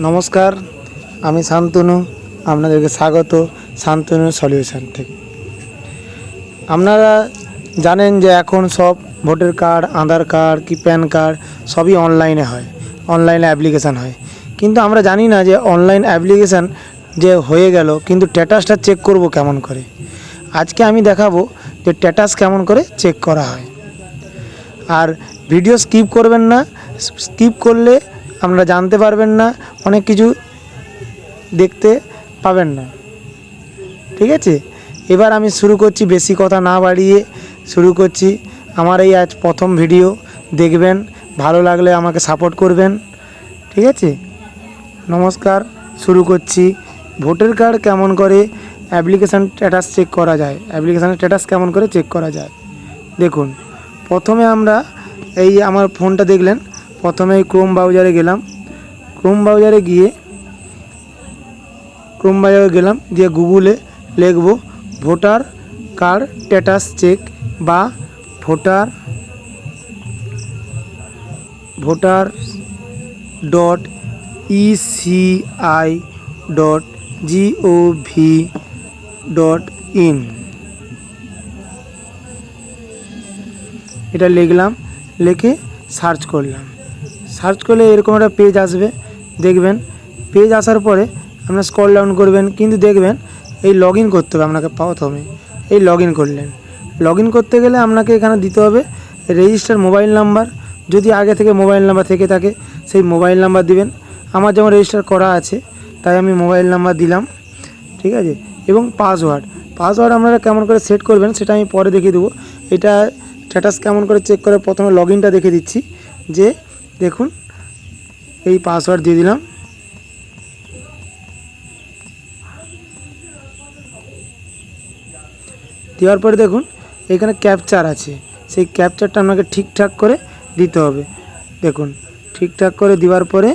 নমস্কার, আমি শান্তনু। আপনাদেরকে স্বাগত শান্তনু সলিউশন থেকে। আপনারা জানেন যে এখন সব ভোটার কার্ড, আধার কার্ড কি প্যান কার্ড সবই অনলাইনে হয়, অনলাইনে অ্যাপ্লিকেশান হয়। কিন্তু আমরা জানি না যে অনলাইন অ্যাপ্লিকেশান যে হয়ে গেল, কিন্তু স্ট্যাটাসটা চেক করব কেমন করে। আজকে আমি দেখাবো যে স্ট্যাটাস কেমন করে চেক করা হয়। আর ভিডিও স্কিপ করবেন না, স্কিপ করলে আপনারা জানতে পারবেন না, অনেক কিছু দেখতে পাবেন না। ঠিক আছে, এবার আমি শুরু করছি, বেশি কথা না বাড়িয়ে শুরু করছি। আমার এই আজ প্রথম ভিডিও দেখবেন, ভালো লাগলে আমাকে সাপোর্ট করবেন। ঠিক আছে, নমস্কার, শুরু করছি। ভোটার কার্ড কেমন করে অ্যাপ্লিকেশান স্ট্যাটাস চেক করা যায়, অ্যাপ্লিকেশানের স্ট্যাটাস কেমন করে চেক করা যায় দেখুন। প্রথমে আমরা এই আমার ফোনটা দেখলেন, প্রথমে এই ক্রোম ব্রাউজারে গেলাম। ক্রোম ব্রাউজারে গেলাম, দিয়ে গুগলে লিখব ভোটার কার্ড স্ট্যাটাস চেক বা voter.eci.gov.in। এটা লিখলাম, লিখে সার্চ করলাম। সার্চ করলে এরকম একটা পেজ আসবে, দেখবেন। পেজ আসার পরে আপনারা স্ক্রল ডাউন করবেন, কিন্তু দেখবেন এই লগ ইন করতে হবে আপনাকে। প্রথমে এই লগ ইন করলেন, লগ ইন করতে গেলে আপনাকে এখানে দিতে হবে রেজিস্টার মোবাইল নাম্বার। যদি আগে থেকে মোবাইল নাম্বার থেকে থাকে সেই মোবাইল নাম্বার দিবেন। আমার যেমন রেজিস্টার করা আছে তাই আমি মোবাইল নাম্বার দিলাম। ঠিক আছে, এবং পাসওয়ার্ড আপনারা কেমন করে সেট করবেন সেটা আমি পরে দেখিয়ে দেবো। এটা স্ট্যাটাস কেমন করে চেক করে প্রথমে লগ ইনটা দেখে দিচ্ছি। যে দেখুন, এই পাসওয়ার্ড দিয়ে দিলাম। দেওয়ার পরে দেখুন এখানে ক্যাপচার আছে, সেই ক্যাপচারটা আপনাকে ঠিকঠাক করে দিতে হবে। দেখুন, ঠিকঠাক করে দেওয়ার পরে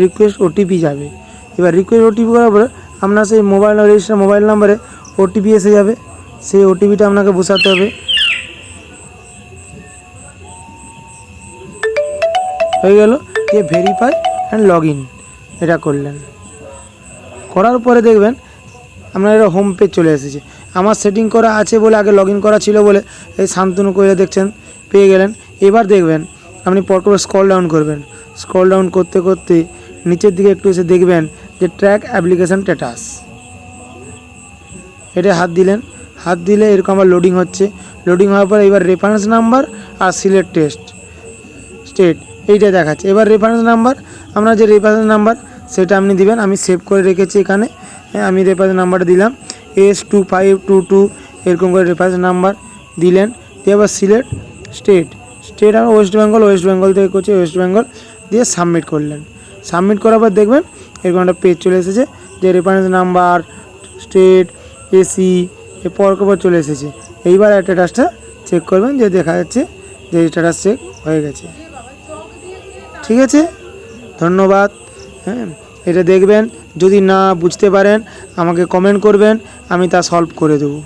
রিকোয়েস্ট ওটিপি যাবে। এবার রিকোয়েস্ট ওটিপি করার পরে আপনার সেই রেজিস্টার মোবাইল নাম্বারে ওটিপি এসে যাবে। সেই ওটিপিটা আপনাকে বসাতে হবে। হয়ে গেল, যে ভেরিফাই অ্যান্ড লগ ইন এটা করলেন। করার পরে দেখবেন আপনার এটা হোম পেজ চলে এসেছে। আমার সেটিং করা আছে বলে, আগে লগ ইন করা ছিল বলে এই শান্তনু কইলে দেখছেন পেয়ে গেলেন। এবার দেখবেন আপনি পর করে স্ক্রল ডাউন করবেন। স্ক্রল ডাউন করতে করতে নিচের দিকে একটু এসে দেখবেন যে ট্র্যাক অ্যাপ্লিকেশান স্ট্যাটাস, এটা হাত দিলেন। হাত দিলে এরকম আবার লোডিং হচ্ছে। লোডিং হওয়ার পরে এবার রেফারেন্স নাম্বার আর সিলেক্ট স্টেট এইটা দেখাচ্ছে। এবার রেফারেন্স নাম্বার, আপনার যে রেফারেন্স নাম্বার সেটা আপনি দিবেন। আমি সেভ করে রেখেছি এখানে। আমি রেফারেন্স নাম্বারটা দিলাম S2522, এরকম করে রেফারেন্স নাম্বার দিলেন। দিয়ে আবার সিলেক্ট স্টেট আর ওয়েস্ট বেঙ্গল থেকে করছে, ওয়েস্ট বেঙ্গল দিয়ে সাবমিট করলেন। সাবমিট করার পর দেখবেন এরকম একটা পেজ চলে এসেছে, যে রেফারেন্স নাম্বার, স্টেট, এসি পর চলে এসেছে। এইবার স্ট্যাটাসটা চেক করবেন, যে দেখা যাচ্ছে যে স্ট্যাটাস চেক হয়ে গেছে। ঠিক আছে, ধন্যবাদ। হ্যাঁ, এটা দেখবেন, যদি না বুঝতে পারেন আমাকে কমেন্ট করবেন, আমি তা সলভ করে দেবো।